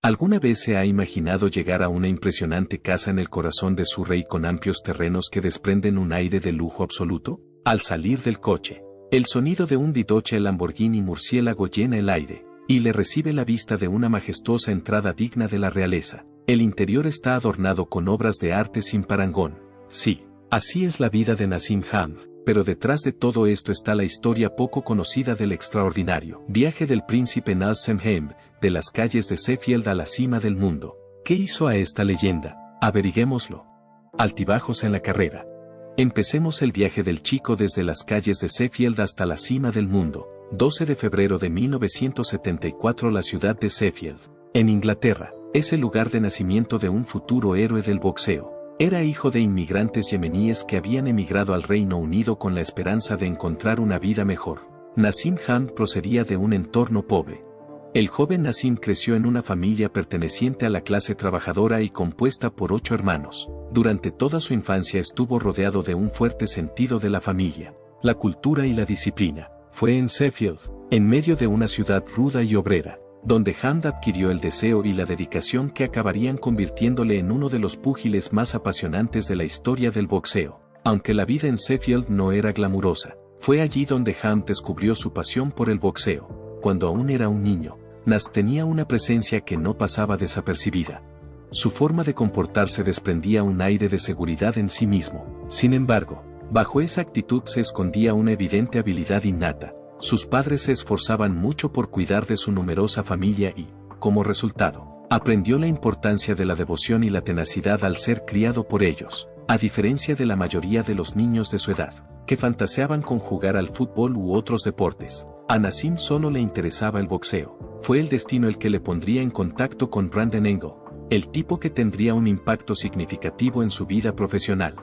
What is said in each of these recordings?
¿Alguna vez se ha imaginado llegar a una impresionante casa en el corazón de Surrey con amplios terrenos que desprenden un aire de lujo absoluto? Al salir del coche, el sonido de un Dodge Lamborghini murciélago llena el aire, y le recibe la vista de una majestuosa entrada digna de la realeza. El interior está adornado con obras de arte sin parangón. Sí, así es la vida de Nassim Hamd, pero detrás de todo esto está la historia poco conocida del extraordinario viaje del príncipe Nassim Hamd, de las calles de Sheffield a la cima del mundo. ¿Qué hizo a esta leyenda? Averiguémoslo. Altibajos en la carrera. Empecemos el viaje del chico desde las calles de Sheffield hasta la cima del mundo. 12 de febrero de 1974. La ciudad de Sheffield, en Inglaterra, es el lugar de nacimiento de un futuro héroe del boxeo. Era hijo de inmigrantes yemeníes que habían emigrado al Reino Unido con la esperanza de encontrar una vida mejor. Nassim Hamd procedía de un entorno pobre. El joven Nassim creció en una familia perteneciente a la clase trabajadora y compuesta por 8 hermanos. Durante toda su infancia estuvo rodeado de un fuerte sentido de la familia, la cultura y la disciplina. Fue en Sheffield, en medio de una ciudad ruda y obrera, donde Hamd adquirió el deseo y la dedicación que acabarían convirtiéndole en uno de los púgiles más apasionantes de la historia del boxeo. Aunque la vida en Sheffield no era glamurosa, fue allí donde Hamd descubrió su pasión por el boxeo. Cuando aún era un niño, Nas tenía una presencia que no pasaba desapercibida. Su forma de comportarse desprendía un aire de seguridad en sí mismo. Sin embargo, bajo esa actitud se escondía una evidente habilidad innata. Sus padres se esforzaban mucho por cuidar de su numerosa familia y, como resultado, aprendió la importancia de la devoción y la tenacidad al ser criado por ellos, a diferencia de la mayoría de los niños de su edad, que fantaseaban con jugar al fútbol u otros deportes. A Nassim solo le interesaba el boxeo. Fue el destino el que le pondría en contacto con Brandon Engel, el tipo que tendría un impacto significativo en su vida profesional.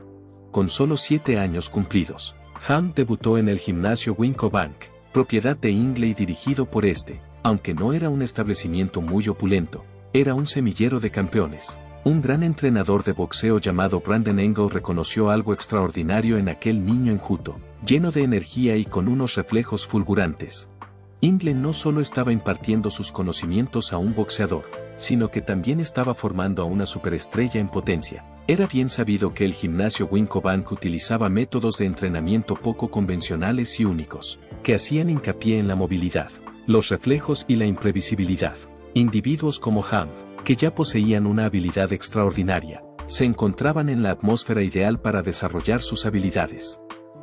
Con solo 7 años cumplidos, Hamd debutó en el gimnasio Wincobank, propiedad de Ingle y dirigido por este. Aunque no era un establecimiento muy opulento, era un semillero de campeones. Un gran entrenador de boxeo llamado Brandon Engel reconoció algo extraordinario en aquel niño enjuto, lleno de energía y con unos reflejos fulgurantes. Ingle no solo estaba impartiendo sus conocimientos a un boxeador, sino que también estaba formando a una superestrella en potencia. Era bien sabido que el gimnasio Wincobank utilizaba métodos de entrenamiento poco convencionales y únicos, que hacían hincapié en la movilidad, los reflejos y la imprevisibilidad. Individuos como Hamd, que ya poseían una habilidad extraordinaria, se encontraban en la atmósfera ideal para desarrollar sus habilidades.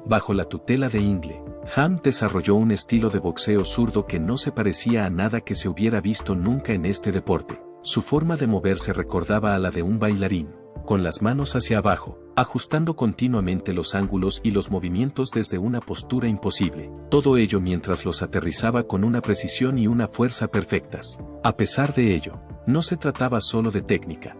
Bajo la tutela de Ingle, Hamd desarrolló un estilo de boxeo zurdo que no se parecía a nada que se hubiera visto nunca en este deporte. Su forma de moverse recordaba a la de un bailarín, con las manos hacia abajo, ajustando continuamente los ángulos y los movimientos desde una postura imposible. Todo ello mientras los aterrizaba con una precisión y una fuerza perfectas. A pesar de ello, no se trataba solo de técnica.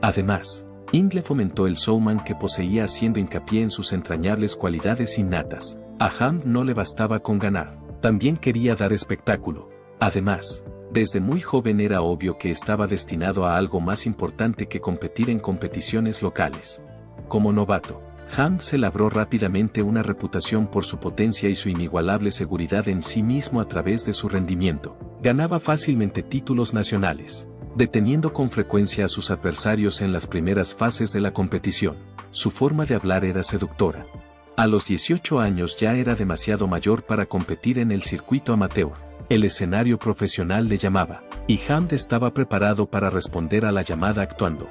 Además, Ingle fomentó el showman que poseía haciendo hincapié en sus entrañables cualidades innatas. A Hamd no le bastaba con ganar, también quería dar espectáculo. Además, desde muy joven era obvio que estaba destinado a algo más importante que competir en competiciones locales. Como novato, Hamd se labró rápidamente una reputación por su potencia y su inigualable seguridad en sí mismo a través de su rendimiento. Ganaba fácilmente títulos nacionales, deteniendo con frecuencia a sus adversarios en las primeras fases de la competición. Su forma de hablar era seductora. A los 18 años ya era demasiado mayor para competir en el circuito amateur. El escenario profesional le llamaba, y Hamd estaba preparado para responder a la llamada actuando.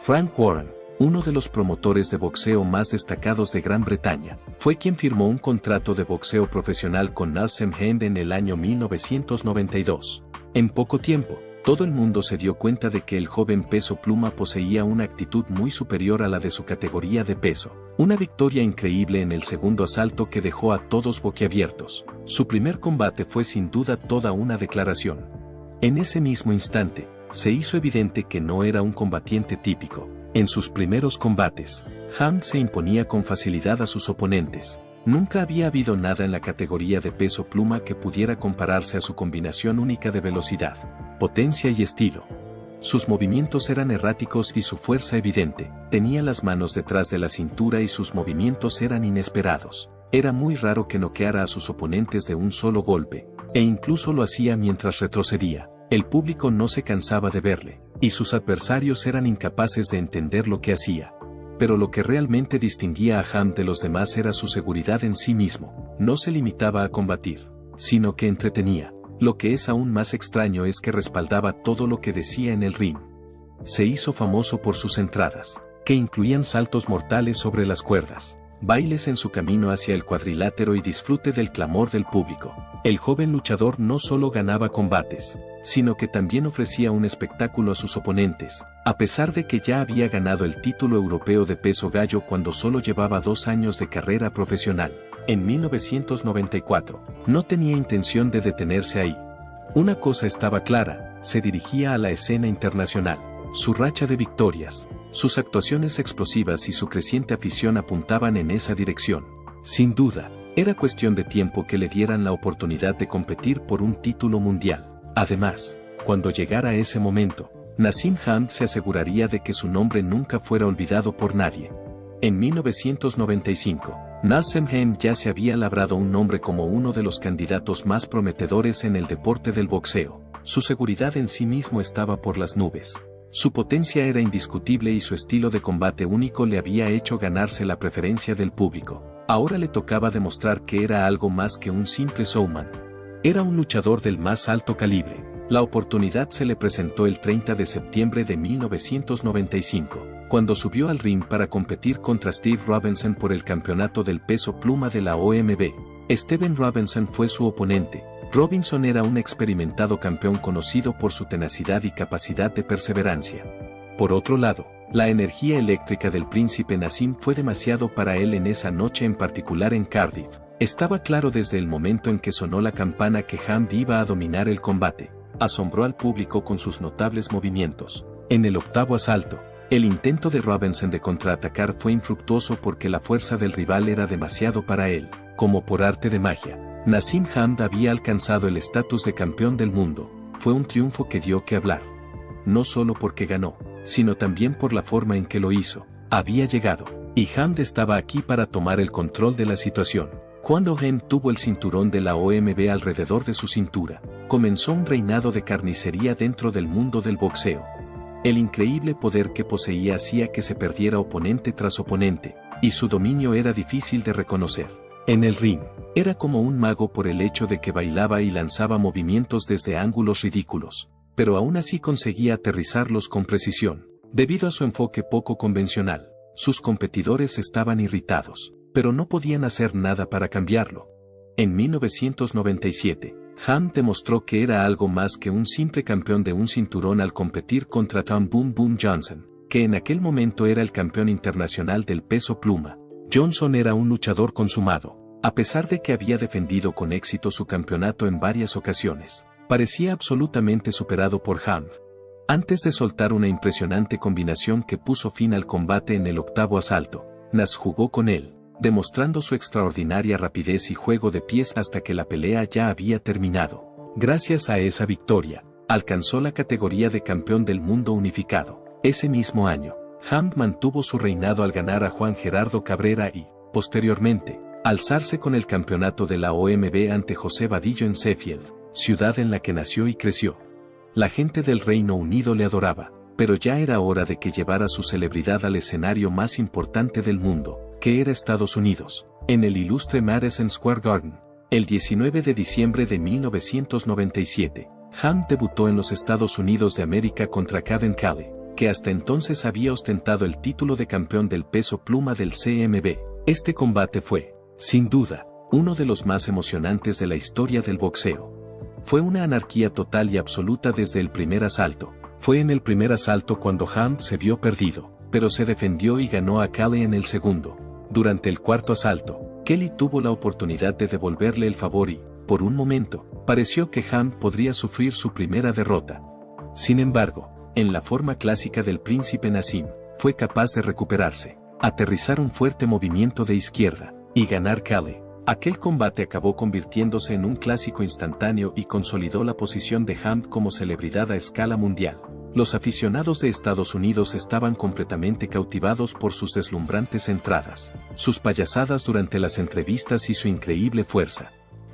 Frank Warren, uno de los promotores de boxeo más destacados de Gran Bretaña, fue quien firmó un contrato de boxeo profesional con Nassim Hamd en el año 1992. En poco tiempo, todo el mundo se dio cuenta de que el joven peso pluma poseía una actitud muy superior a la de su categoría de peso. Una victoria increíble en el segundo asalto que dejó a todos boquiabiertos. Su primer combate fue sin duda toda una declaración. En ese mismo instante, se hizo evidente que no era un combatiente típico. En sus primeros combates, Hamd se imponía con facilidad a sus oponentes. Nunca había habido nada en la categoría de peso pluma que pudiera compararse a su combinación única de velocidad, potencia y estilo. Sus movimientos eran erráticos y su fuerza evidente. Tenía las manos detrás de la cintura y sus movimientos eran inesperados. Era muy raro que noqueara a sus oponentes de un solo golpe, e incluso lo hacía mientras retrocedía. El público no se cansaba de verle, y sus adversarios eran incapaces de entender lo que hacía. Pero lo que realmente distinguía a Ham de los demás era su seguridad en sí mismo. No se limitaba a combatir, sino que entretenía. Lo que es aún más extraño es que respaldaba todo lo que decía en el ring. Se hizo famoso por sus entradas, que incluían saltos mortales sobre las cuerdas, bailes en su camino hacia el cuadrilátero y disfrute del clamor del público. El joven luchador no solo ganaba combates, sino que también ofrecía un espectáculo a sus oponentes, a pesar de que ya había ganado el título europeo de peso gallo cuando solo llevaba 2 años de carrera profesional. En 1994, no tenía intención de detenerse ahí. Una cosa estaba clara, se dirigía a la escena internacional. Su racha de victorias, sus actuaciones explosivas y su creciente afición apuntaban en esa dirección. Sin duda, era cuestión de tiempo que le dieran la oportunidad de competir por un título mundial. Además, cuando llegara ese momento, Naseem Hamed se aseguraría de que su nombre nunca fuera olvidado por nadie. En 1995, Naseem Hamed ya se había labrado un nombre como uno de los candidatos más prometedores en el deporte del boxeo. Su seguridad en sí mismo estaba por las nubes. Su potencia era indiscutible y su estilo de combate único le había hecho ganarse la preferencia del público. Ahora le tocaba demostrar que era algo más que un simple showman. Era un luchador del más alto calibre. La oportunidad se le presentó el 30 de septiembre de 1995, cuando subió al ring para competir contra Steve Robinson por el campeonato del peso pluma de la OMB. Steven Robinson fue su oponente. Robinson era un experimentado campeón conocido por su tenacidad y capacidad de perseverancia. Por otro lado, la energía eléctrica del príncipe Naseem fue demasiado para él en esa noche, en particular en Cardiff. Estaba claro desde el momento en que sonó la campana que Hamed iba a dominar el combate. Asombró al público con sus notables movimientos. En el octavo asalto, el intento de Robinson de contraatacar fue infructuoso porque la fuerza del rival era demasiado para él. Como por arte de magia, Naseem Hamed había alcanzado el estatus de campeón del mundo. Fue un triunfo que dio que hablar. No solo porque ganó, sino también por la forma en que lo hizo. Había llegado, y Hamed estaba aquí para tomar el control de la situación. Cuando Hamed tuvo el cinturón de la OMB alrededor de su cintura, comenzó un reinado de carnicería dentro del mundo del boxeo. El increíble poder que poseía hacía que se perdiera oponente tras oponente, y su dominio era difícil de reconocer. En el ring, era como un mago por el hecho de que bailaba y lanzaba movimientos desde ángulos ridículos, pero aún así conseguía aterrizarlos con precisión. Debido a su enfoque poco convencional, sus competidores estaban irritados, pero no podían hacer nada para cambiarlo. En 1997, Hamed demostró que era algo más que un simple campeón de un cinturón al competir contra Tom Boom Boom Johnson, que en aquel momento era el campeón internacional del peso pluma. Johnson era un luchador consumado, a pesar de que había defendido con éxito su campeonato en varias ocasiones. Parecía absolutamente superado por Hamed. Antes de soltar una impresionante combinación que puso fin al combate en el octavo asalto, Nas jugó con él, demostrando su extraordinaria rapidez y juego de pies hasta que la pelea ya había terminado. Gracias a esa victoria, alcanzó la categoría de campeón del mundo unificado. Ese mismo año, Hamed mantuvo su reinado al ganar a Juan Gerardo Cabrera y, posteriormente, alzarse con el campeonato de la OMB ante José Vadillo en Sheffield, ciudad en la que nació y creció. La gente del Reino Unido le adoraba, pero ya era hora de que llevara su celebridad al escenario más importante del mundo, que era Estados Unidos, en el ilustre Madison Square Garden. El 19 de diciembre de 1997, Hamed debutó en los Estados Unidos de América contra Caden Cali, que hasta entonces había ostentado el título de campeón del peso pluma del CMB. Este combate fue, sin duda, uno de los más emocionantes de la historia del boxeo. Fue una anarquía total y absoluta desde el primer asalto. Fue en el primer asalto cuando Hamed se vio perdido, pero se defendió y ganó a Cali en el segundo. Durante el cuarto asalto, Kelly tuvo la oportunidad de devolverle el favor y, por un momento, pareció que Hamed podría sufrir su primera derrota. Sin embargo, en la forma clásica del príncipe Naseem, fue capaz de recuperarse, aterrizar un fuerte movimiento de izquierda, y ganar Cali. Aquel combate acabó convirtiéndose en un clásico instantáneo y consolidó la posición de Hamed como celebridad a escala mundial. Los aficionados de Estados Unidos estaban completamente cautivados por sus deslumbrantes entradas, sus payasadas durante las entrevistas y su increíble fuerza.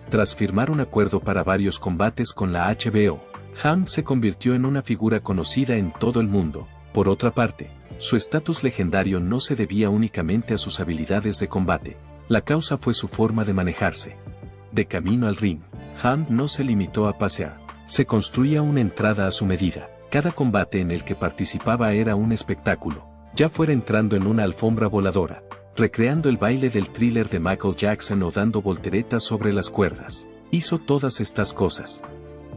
Tras firmar un acuerdo para varios combates con la HBO, Hamd se convirtió en una figura conocida en todo el mundo. Por otra parte, su estatus legendario no se debía únicamente a sus habilidades de combate, la causa fue su forma de manejarse. De camino al ring, Hamd no se limitó a pasear, se construía una entrada a su medida. Cada combate en el que participaba era un espectáculo, ya fuera entrando en una alfombra voladora, recreando el baile del Thriller de Michael Jackson o dando volteretas sobre las cuerdas. Hizo todas estas cosas.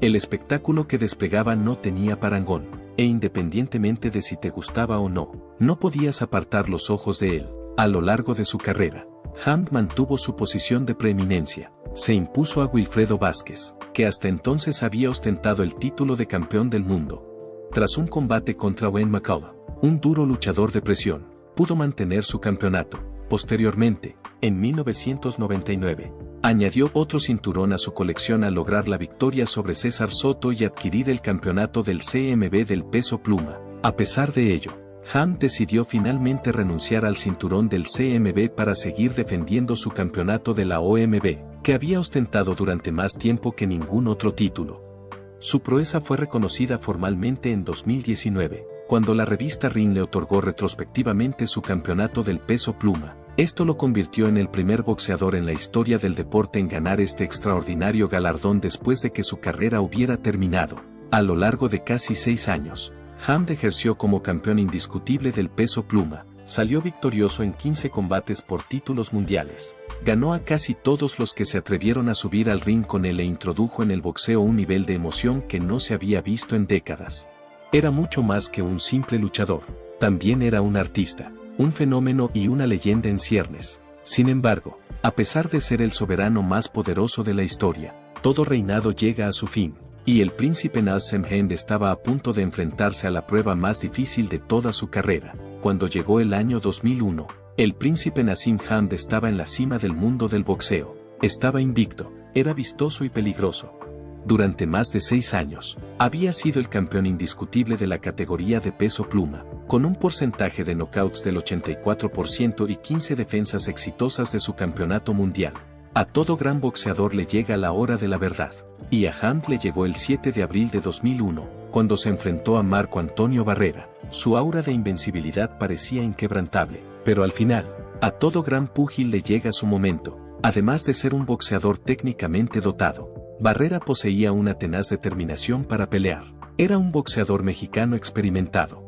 El espectáculo que desplegaba no tenía parangón, e independientemente de si te gustaba o no, no podías apartar los ojos de él. A lo largo de su carrera, Hamd mantuvo su posición de preeminencia. Se impuso a Wilfredo Vázquez, que hasta entonces había ostentado el título de campeón del mundo. Tras un combate contra Wayne McCullough, un duro luchador de presión, pudo mantener su campeonato. Posteriormente, en 1999, añadió otro cinturón a su colección al lograr la victoria sobre César Soto y adquirir el campeonato del CMB del peso pluma. A pesar de ello, Hamd decidió finalmente renunciar al cinturón del CMB para seguir defendiendo su campeonato de la OMB, que había ostentado durante más tiempo que ningún otro título. Su proeza fue reconocida formalmente en 2019, cuando la revista Ring le otorgó retrospectivamente su campeonato del peso pluma. Esto lo convirtió en el primer boxeador en la historia del deporte en ganar este extraordinario galardón después de que su carrera hubiera terminado. A lo largo de casi 6 años, Hamd ejerció como campeón indiscutible del peso pluma, salió victorioso en 15 combates por títulos mundiales. Ganó a casi todos los que se atrevieron a subir al ring con él e introdujo en el boxeo un nivel de emoción que no se había visto en décadas. Era mucho más que un simple luchador, también era un artista, un fenómeno y una leyenda en ciernes. Sin embargo, a pesar de ser el soberano más poderoso de la historia, todo reinado llega a su fin, y el príncipe Naseem Hamed estaba a punto de enfrentarse a la prueba más difícil de toda su carrera. Cuando llegó el año 2001, el príncipe Naseem Hamed estaba en la cima del mundo del boxeo. Estaba invicto, era vistoso y peligroso. Durante más de 6 años, había sido el campeón indiscutible de la categoría de peso pluma, con un porcentaje de knockouts del 84% y 15 defensas exitosas de su campeonato mundial. A todo gran boxeador le llega la hora de la verdad, y a Hamd le llegó el 7 de abril de 2001, cuando se enfrentó a Marco Antonio Barrera. Su aura de invencibilidad parecía inquebrantable, pero al final, a todo gran púgil le llega su momento. Además de ser un boxeador técnicamente dotado, Barrera poseía una tenaz determinación para pelear. Era un boxeador mexicano experimentado.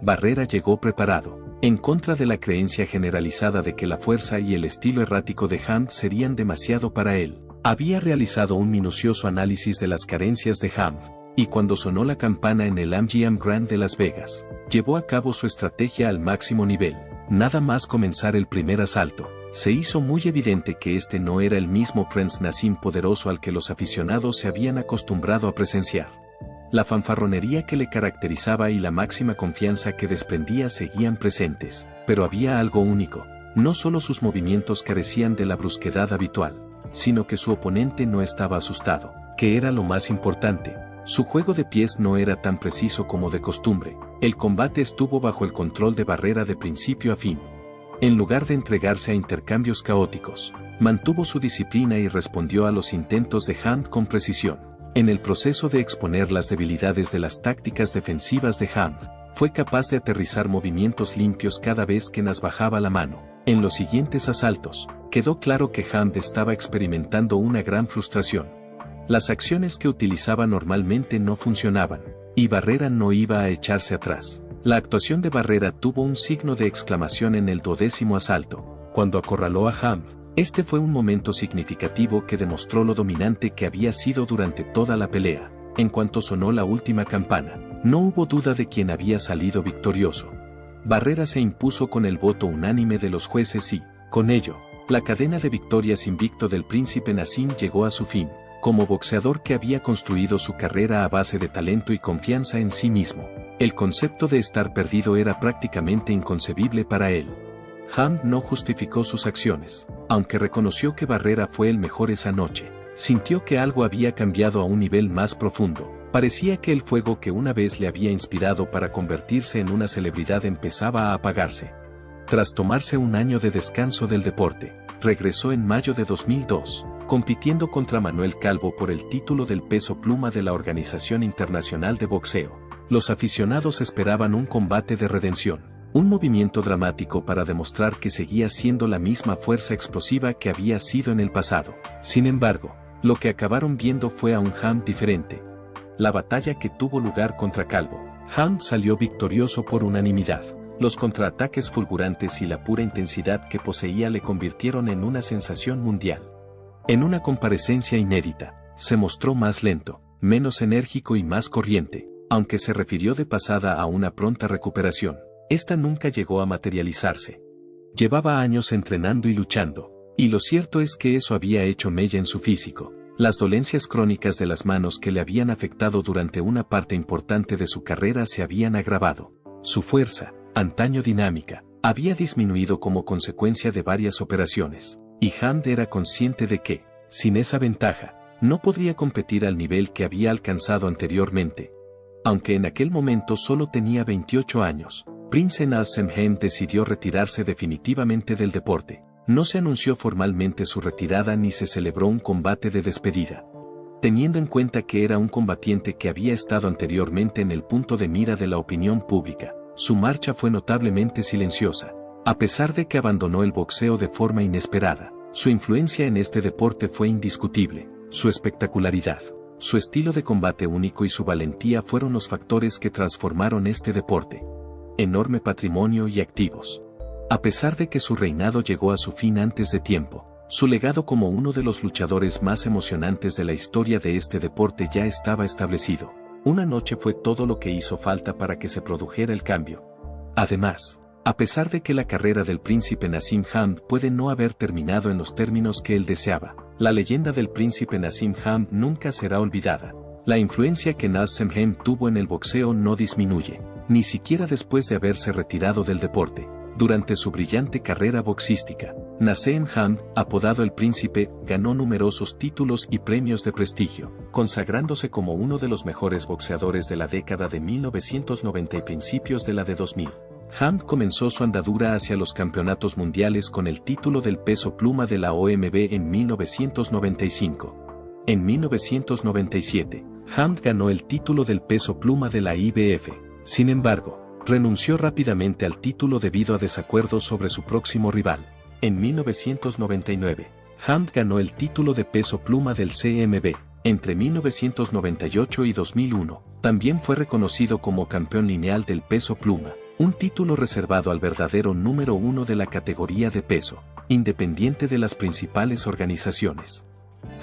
Barrera llegó preparado, en contra de la creencia generalizada de que la fuerza y el estilo errático de Hamd serían demasiado para él. Había realizado un minucioso análisis de las carencias de Hamd, y cuando sonó la campana en el MGM Grand de Las Vegas, llevó a cabo su estrategia al máximo nivel. Nada más comenzar el primer asalto, se hizo muy evidente que este no era el mismo Prince Naseem poderoso al que los aficionados se habían acostumbrado a presenciar. La fanfarronería que le caracterizaba y la máxima confianza que desprendía seguían presentes, pero había algo único. No solo sus movimientos carecían de la brusquedad habitual, sino que su oponente no estaba asustado, que era lo más importante. Su juego de pies no era tan preciso como de costumbre. El combate estuvo bajo el control de Barrera de principio a fin. En lugar de entregarse a intercambios caóticos, mantuvo su disciplina y respondió a los intentos de Hamd con precisión. En el proceso de exponer las debilidades de las tácticas defensivas de Hamd, fue capaz de aterrizar movimientos limpios cada vez que Nas bajaba la mano. En los siguientes asaltos, quedó claro que Hamd estaba experimentando una gran frustración. Las acciones que utilizaba normalmente no funcionaban, y Barrera no iba a echarse atrás. La actuación de Barrera tuvo un signo de exclamación en el 12º asalto, cuando acorraló a Hamd. Este fue un momento significativo que demostró lo dominante que había sido durante toda la pelea. En cuanto sonó la última campana, no hubo duda de quién había salido victorioso. Barrera se impuso con el voto unánime de los jueces y, con ello, la cadena de victorias invicto del príncipe Naseem llegó a su fin. Como boxeador que había construido su carrera a base de talento y confianza en sí mismo, el concepto de estar perdido era prácticamente inconcebible para él. Hamd no justificó sus acciones, aunque reconoció que Barrera fue el mejor esa noche. Sintió que algo había cambiado a un nivel más profundo. Parecía que el fuego que una vez le había inspirado para convertirse en una celebridad empezaba a apagarse. Tras tomarse un año de descanso del deporte, regresó en mayo de 2002. compitiendo contra Manuel Calvo por el título del peso pluma de la Organización Internacional de Boxeo. Los aficionados esperaban un combate de redención, un movimiento dramático para demostrar que seguía siendo la misma fuerza explosiva que había sido en el pasado. Sin embargo, lo que acabaron viendo fue a un Ham diferente. La batalla que tuvo lugar contra Calvo, Ham salió victorioso por unanimidad. Los contraataques fulgurantes y la pura intensidad que poseía le convirtieron en una sensación mundial. En una comparecencia inédita, se mostró más lento, menos enérgico y más corriente, aunque se refirió de pasada a una pronta recuperación. Esta nunca llegó a materializarse. Llevaba años entrenando y luchando, y lo cierto es que eso había hecho mella en su físico. Las dolencias crónicas de las manos que le habían afectado durante una parte importante de su carrera se habían agravado. Su fuerza, antaño dinámica, había disminuido como consecuencia de varias operaciones, y Ham era consciente de que, sin esa ventaja, no podría competir al nivel que había alcanzado anteriormente. Aunque en aquel momento solo tenía 28 años, Prince Nassemhem decidió retirarse definitivamente del deporte. No se anunció formalmente su retirada ni se celebró un combate de despedida. Teniendo en cuenta que era un combatiente que había estado anteriormente en el punto de mira de la opinión pública, su marcha fue notablemente silenciosa. A pesar de que abandonó el boxeo de forma inesperada, su influencia en este deporte fue indiscutible. Su espectacularidad, su estilo de combate único y su valentía fueron los factores que transformaron este deporte. Enorme patrimonio y activos. A pesar de que su reinado llegó a su fin antes de tiempo, su legado como uno de los luchadores más emocionantes de la historia de este deporte ya estaba establecido. Una noche fue todo lo que hizo falta para que se produjera el cambio. Además, a pesar de que la carrera del príncipe Nassim Ham puede no haber terminado en los términos que él deseaba, la leyenda del príncipe Nassim Ham nunca será olvidada. La influencia que Nassemhem tuvo en el boxeo no disminuye, ni siquiera después de haberse retirado del deporte. Durante su brillante carrera boxística, Nassemhem, apodado el Príncipe, ganó numerosos títulos y premios de prestigio, consagrándose como uno de los mejores boxeadores de la década de 1990 y principios de la de 2000. Ham comenzó su andadura hacia los campeonatos mundiales con el título del peso pluma de la OMB en 1995. En 1997, Ham ganó el título del peso pluma de la IBF. Sin embargo, renunció rápidamente al título debido a desacuerdos sobre su próximo rival. En 1999, Ham ganó el título de peso pluma del CMB. Entre 1998 y 2001, también fue reconocido como campeón lineal del peso pluma, un título reservado al verdadero número uno de la categoría de peso, independiente de las principales organizaciones.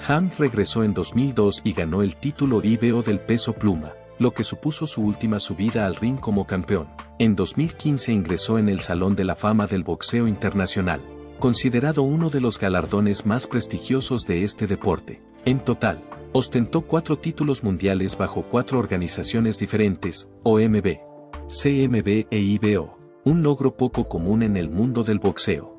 Ham regresó en 2002 y ganó el título IBO del peso pluma, lo que supuso su última subida al ring como campeón. En 2015 ingresó en el Salón de la Fama del Boxeo Internacional, considerado uno de los galardones más prestigiosos de este deporte. En total, ostentó 4 títulos mundiales bajo 4 organizaciones diferentes, OMB, CMB e IBO, un logro poco común en el mundo del boxeo.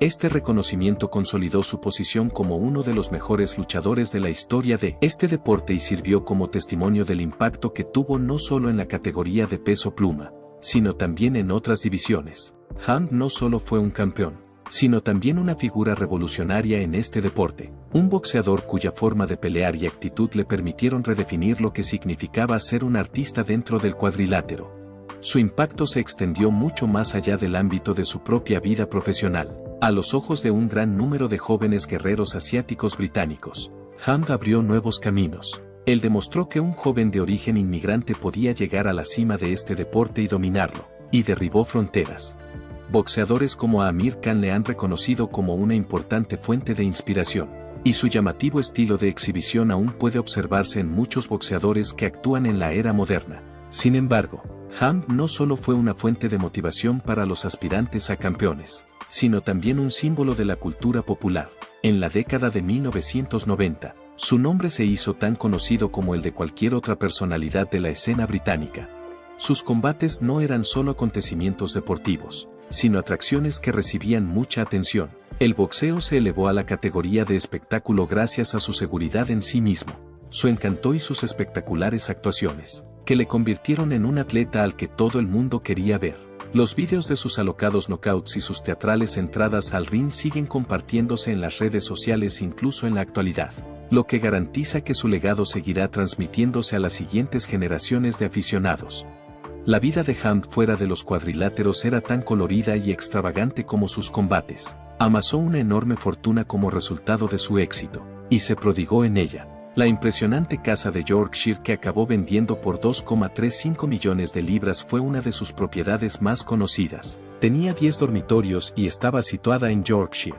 Este reconocimiento consolidó su posición como uno de los mejores luchadores de la historia de este deporte y sirvió como testimonio del impacto que tuvo no solo en la categoría de peso pluma, sino también en otras divisiones. Ham no solo fue un campeón, sino también una figura revolucionaria en este deporte, un boxeador cuya forma de pelear y actitud le permitieron redefinir lo que significaba ser un artista dentro del cuadrilátero. Su impacto se extendió mucho más allá del ámbito de su propia vida profesional. A los ojos de un gran número de jóvenes guerreros asiáticos británicos, Ham abrió nuevos caminos. Él demostró que un joven de origen inmigrante podía llegar a la cima de este deporte y dominarlo, y derribó fronteras. Boxeadores como Amir Khan le han reconocido como una importante fuente de inspiración, y su llamativo estilo de exhibición aún puede observarse en muchos boxeadores que actúan en la era moderna. Sin embargo, Ham no solo fue una fuente de motivación para los aspirantes a campeones, sino también un símbolo de la cultura popular. En la década de 1990, su nombre se hizo tan conocido como el de cualquier otra personalidad de la escena británica. Sus combates no eran solo acontecimientos deportivos, sino atracciones que recibían mucha atención. El boxeo se elevó a la categoría de espectáculo gracias a su seguridad en sí mismo, su encanto y sus espectaculares actuaciones, que le convirtieron en un atleta al que todo el mundo quería ver. Los vídeos de sus alocados knockouts y sus teatrales entradas al ring siguen compartiéndose en las redes sociales incluso en la actualidad, lo que garantiza que su legado seguirá transmitiéndose a las siguientes generaciones de aficionados. La vida de Hunt fuera de los cuadriláteros era tan colorida y extravagante como sus combates. Amasó una enorme fortuna como resultado de su éxito, y se prodigó en ella. La impresionante casa de Yorkshire que acabó vendiendo por 2,35 millones de libras fue una de sus propiedades más conocidas. Tenía 10 dormitorios y estaba situada en Yorkshire.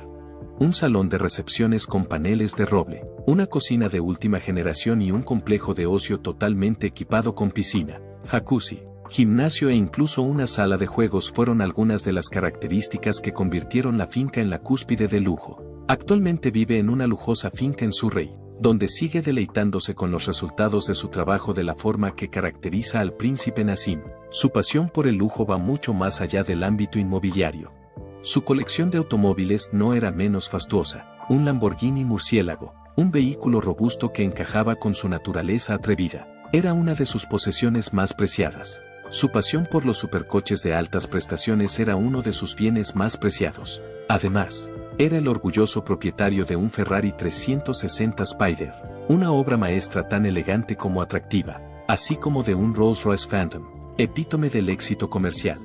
Un salón de recepciones con paneles de roble, una cocina de última generación y un complejo de ocio totalmente equipado con piscina, jacuzzi, gimnasio e incluso una sala de juegos fueron algunas de las características que convirtieron la finca en la cúspide del lujo. Actualmente vive en una lujosa finca en Surrey, donde sigue deleitándose con los resultados de su trabajo de la forma que caracteriza al príncipe Nassim. Su pasión por el lujo va mucho más allá del ámbito inmobiliario. Su colección de automóviles no era menos fastuosa, un Lamborghini murciélago, un vehículo robusto que encajaba con su naturaleza atrevida, era una de sus posesiones más preciadas. Su pasión por los supercoches de altas prestaciones era uno de sus bienes más preciados. Además, era el orgulloso propietario de un Ferrari 360 Spider, una obra maestra tan elegante como atractiva, así como de un Rolls-Royce Phantom, epítome del éxito comercial.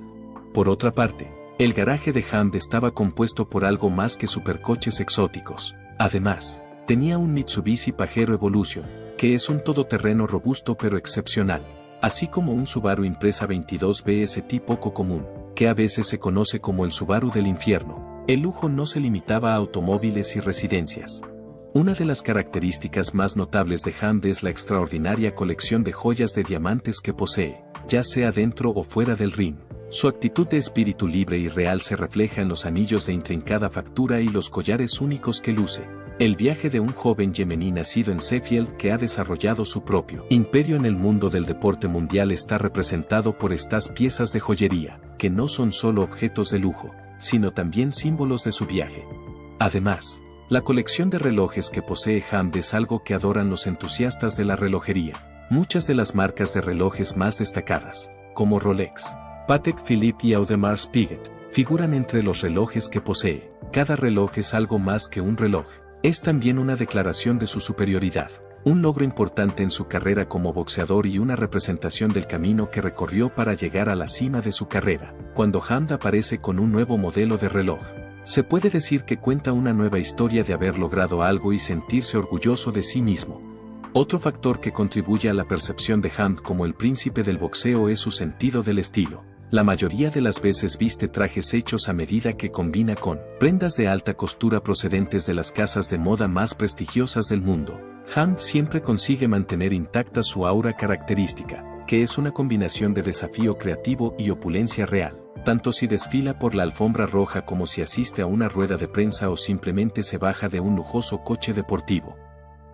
Por otra parte, el garaje de Hunt estaba compuesto por algo más que supercoches exóticos. Además, tenía un Mitsubishi Pajero Evolution, que es un todoterreno robusto pero excepcional, así como un Subaru Impreza 22 BST poco común, que a veces se conoce como el Subaru del infierno. El lujo no se limitaba a automóviles y residencias. Una de las características más notables de Hunt es la extraordinaria colección de joyas de diamantes que posee, ya sea dentro o fuera del ring. Su actitud de espíritu libre y real se refleja en los anillos de intrincada factura y los collares únicos que luce. El viaje de un joven yemení nacido en Sheffield que ha desarrollado su propio imperio en el mundo del deporte mundial está representado por estas piezas de joyería, que no son solo objetos de lujo, sino también símbolos de su viaje. Además, la colección de relojes que posee Hunt es algo que adoran los entusiastas de la relojería. Muchas de las marcas de relojes más destacadas, como Rolex, Patek Philippe y Audemars Piguet, figuran entre los relojes que posee. Cada reloj es algo más que un reloj. Es también una declaración de su superioridad, un logro importante en su carrera como boxeador y una representación del camino que recorrió para llegar a la cima de su carrera. Cuando Hunt aparece con un nuevo modelo de reloj, se puede decir que cuenta una nueva historia de haber logrado algo y sentirse orgulloso de sí mismo. Otro factor que contribuye a la percepción de Hunt como el príncipe del boxeo es su sentido del estilo. La mayoría de las veces viste trajes hechos a medida que combina con prendas de alta costura procedentes de las casas de moda más prestigiosas del mundo. Hunt siempre consigue mantener intacta su aura característica, que es una combinación de desafío creativo y opulencia real, tanto si desfila por la alfombra roja como si asiste a una rueda de prensa o simplemente se baja de un lujoso coche deportivo.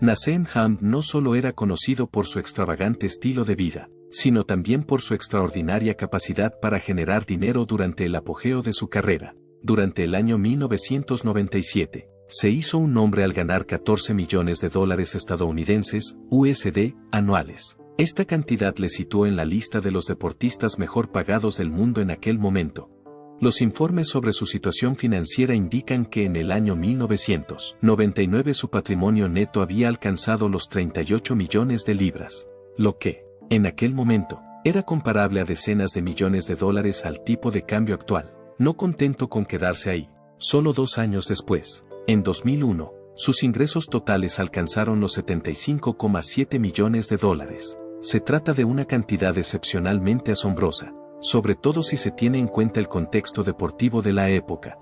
Nassim Hunt no solo era conocido por su extravagante estilo de vida, sino también por su extraordinaria capacidad para generar dinero durante el apogeo de su carrera. Durante el año 1997, se hizo un nombre al ganar 14 millones de dólares estadounidenses, USD, anuales. Esta cantidad le situó en la lista de los deportistas mejor pagados del mundo en aquel momento. Los informes sobre su situación financiera indican que en el año 1999 su patrimonio neto había alcanzado los 38 millones de libras, lo que, en aquel momento, era comparable a decenas de millones de dólares al tipo de cambio actual. No contento con quedarse ahí, solo 2 años después, en 2001, sus ingresos totales alcanzaron los 75,7 millones de dólares. Se trata de una cantidad excepcionalmente asombrosa, sobre todo si se tiene en cuenta el contexto deportivo de la época.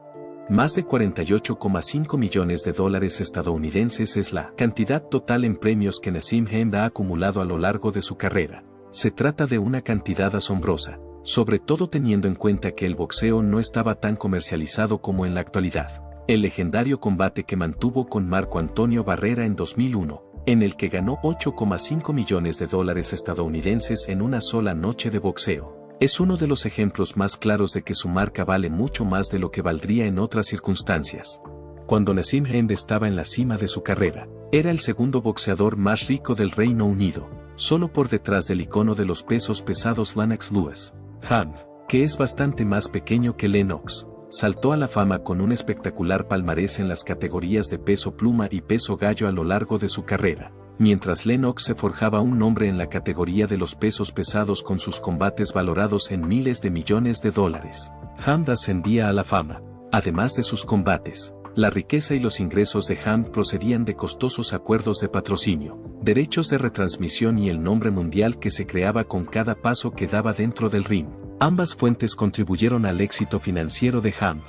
Más de 48,5 millones de dólares estadounidenses es la cantidad total en premios que Nassim Hunt ha acumulado a lo largo de su carrera. Se trata de una cantidad asombrosa, sobre todo teniendo en cuenta que el boxeo no estaba tan comercializado como en la actualidad. El legendario combate que mantuvo con Marco Antonio Barrera en 2001, en el que ganó 8,5 millones de dólares estadounidenses en una sola noche de boxeo, es uno de los ejemplos más claros de que su marca vale mucho más de lo que valdría en otras circunstancias. Cuando Nassim Hunt estaba en la cima de su carrera, era el segundo boxeador más rico del Reino Unido, solo por detrás del icono de los pesos pesados Lennox Lewis. Hunt que es bastante más pequeño que Lennox. Saltó a la fama con un espectacular palmarés en las categorías de peso pluma y peso gallo a lo largo de su carrera, mientras Lennox se forjaba un nombre en la categoría de los pesos pesados con sus combates valorados en miles de millones de dólares. Hamd ascendía a la fama. Además de sus combates, la riqueza y los ingresos de Hamd procedían de costosos acuerdos de patrocinio, derechos de retransmisión y el nombre mundial que se creaba con cada paso que daba dentro del ring. Ambas fuentes contribuyeron al éxito financiero de Hamd.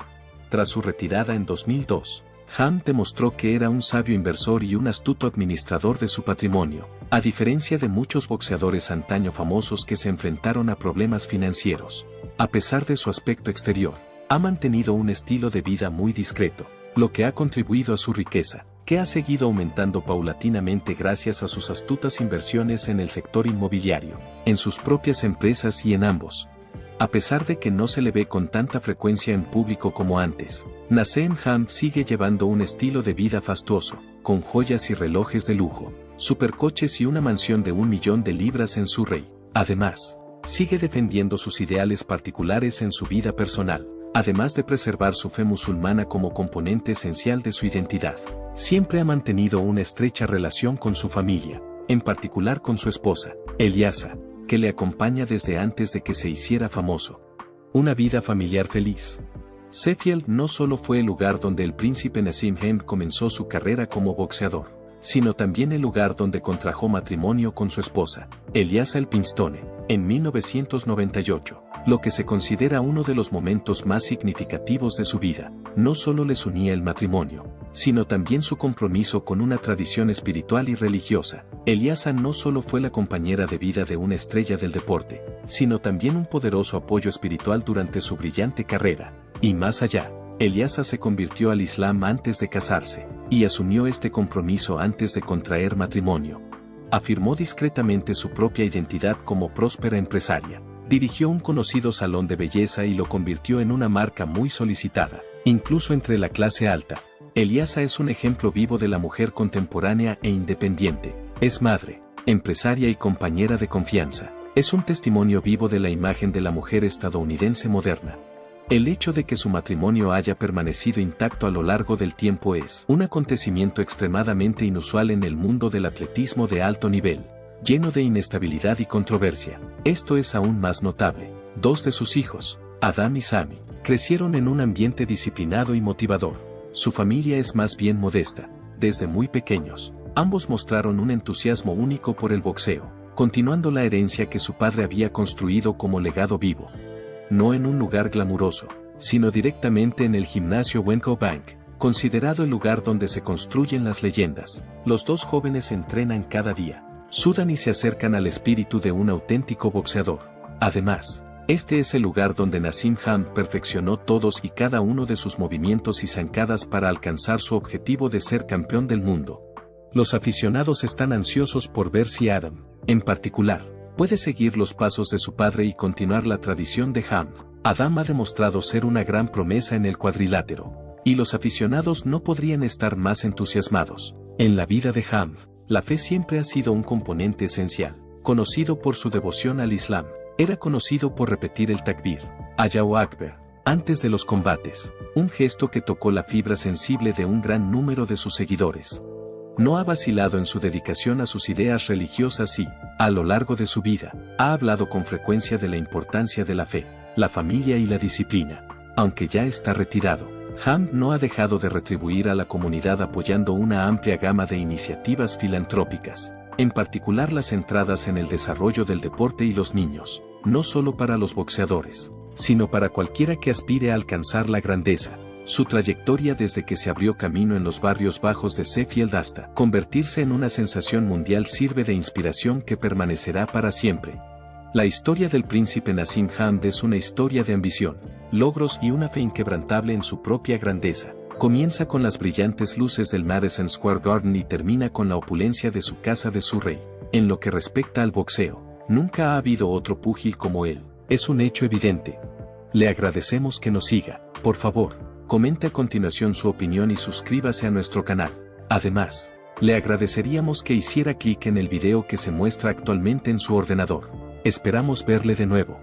Tras su retirada en 2002, Hamd demostró que era un sabio inversor y un astuto administrador de su patrimonio, a diferencia de muchos boxeadores antaño famosos que se enfrentaron a problemas financieros. A pesar de su aspecto exterior, ha mantenido un estilo de vida muy discreto, lo que ha contribuido a su riqueza, que ha seguido aumentando paulatinamente gracias a sus astutas inversiones en el sector inmobiliario, en sus propias empresas y en ambos. A pesar de que no se le ve con tanta frecuencia en público como antes, Naseem Hamd sigue llevando un estilo de vida fastuoso, con joyas y relojes de lujo, supercoches y una mansión de $1 millón en Surrey. Además, sigue defendiendo sus ideales particulares en su vida personal, además de preservar su fe musulmana como componente esencial de su identidad. Siempre ha mantenido una estrecha relación con su familia, en particular con su esposa, Eliasa, que le acompaña desde antes de que se hiciera famoso. Una vida familiar feliz. Sheffield no solo fue el lugar donde el príncipe Naseem Hamd comenzó su carrera como boxeador, sino también el lugar donde contrajo matrimonio con su esposa, Eliasa Elphinstone, en 1998, lo que se considera uno de los momentos más significativos de su vida. No solo les unía el matrimonio, sino también su compromiso con una tradición espiritual y religiosa. Eliasa no solo fue la compañera de vida de una estrella del deporte, sino también un poderoso apoyo espiritual durante su brillante carrera. Y más allá, Eliasa se convirtió al Islam antes de casarse, y asumió este compromiso antes de contraer matrimonio. Afirmó discretamente su propia identidad como próspera empresaria. Dirigió un conocido salón de belleza y lo convirtió en una marca muy solicitada, incluso entre la clase alta. Eliasa es un ejemplo vivo de la mujer contemporánea e independiente. Es madre, empresaria y compañera de confianza. Es un testimonio vivo de la imagen de la mujer estadounidense moderna. El hecho de que su matrimonio haya permanecido intacto a lo largo del tiempo es un acontecimiento extremadamente inusual en el mundo del atletismo de alto nivel, lleno de inestabilidad y controversia. Esto es aún más notable. Dos de sus hijos, Adam y Sammy, crecieron en un ambiente disciplinado y motivador. Su familia es más bien modesta. Desde muy pequeños, ambos mostraron un entusiasmo único por el boxeo, continuando la herencia que su padre había construido como legado vivo. No en un lugar glamuroso, sino directamente en el gimnasio Wenco Bank, considerado el lugar donde se construyen las leyendas. Los dos jóvenes entrenan cada día, sudan y se acercan al espíritu de un auténtico boxeador. Además, este es el lugar donde Naseem Hamd perfeccionó todos y cada uno de sus movimientos y zancadas para alcanzar su objetivo de ser campeón del mundo. Los aficionados están ansiosos por ver si Adam, en particular, puede seguir los pasos de su padre y continuar la tradición de Hamd. Adam ha demostrado ser una gran promesa en el cuadrilátero, y los aficionados no podrían estar más entusiasmados. En la vida de Hamd, la fe siempre ha sido un componente esencial. Conocido por su devoción al Islam, era conocido por repetir el takbir, Allahu Akbar, antes de los combates, un gesto que tocó la fibra sensible de un gran número de sus seguidores. No ha vacilado en su dedicación a sus ideas religiosas y, a lo largo de su vida, ha hablado con frecuencia de la importancia de la fe, la familia y la disciplina. Aunque ya está retirado, Hamd no ha dejado de retribuir a la comunidad apoyando una amplia gama de iniciativas filantrópicas, en particular las centradas en el desarrollo del deporte y los niños, no solo para los boxeadores, sino para cualquiera que aspire a alcanzar la grandeza. Su trayectoria desde que se abrió camino en los barrios bajos de Sheffield hasta convertirse en una sensación mundial sirve de inspiración que permanecerá para siempre. La historia del príncipe Naseem Hamd es una historia de ambición, logros y una fe inquebrantable en su propia grandeza. Comienza con las brillantes luces del Madison Square Garden y termina con la opulencia de su casa de Surrey. En lo que respecta al boxeo, nunca ha habido otro púgil como él. Es un hecho evidente. Le agradecemos que nos siga. Por favor, comente a continuación su opinión y suscríbase a nuestro canal. Además, le agradeceríamos que hiciera clic en el video que se muestra actualmente en su ordenador. Esperamos verle de nuevo.